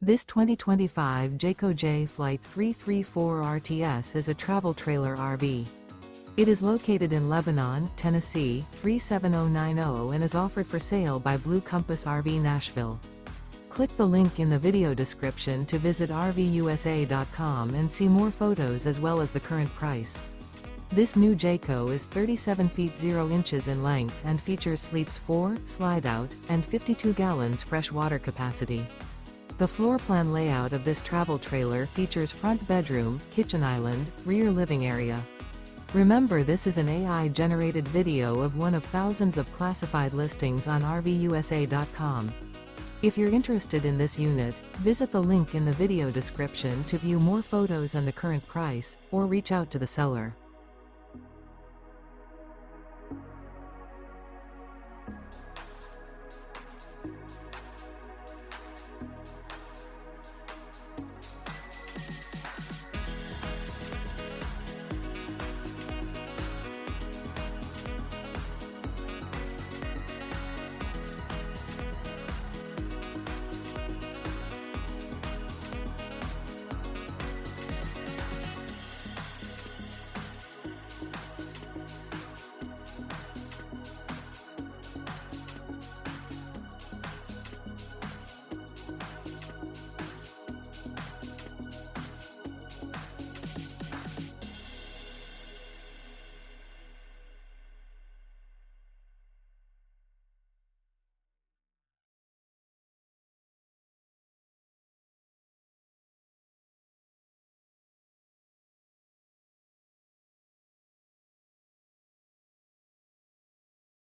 This 2025 Jayco Jay Flight 334 RTS is a travel trailer RV. It is located in Lebanon, Tennessee, 37090 and is offered for sale by Blue Compass RV Nashville. Click the link in the video description to visit RVUSA.com and see more photos as well as the current price. This new Jayco is 37 feet 0 inches in length and features sleeps 4, Slideout, and 52 gallons fresh water capacity. The floor plan layout of this travel trailer features front bedroom, kitchen island, rear living area. Remember, this is an AI-generated video of one of thousands of classified listings on RVUSA.com. If you're interested in this unit, visit the link in the video description to view more photos and the current price, or reach out to the seller.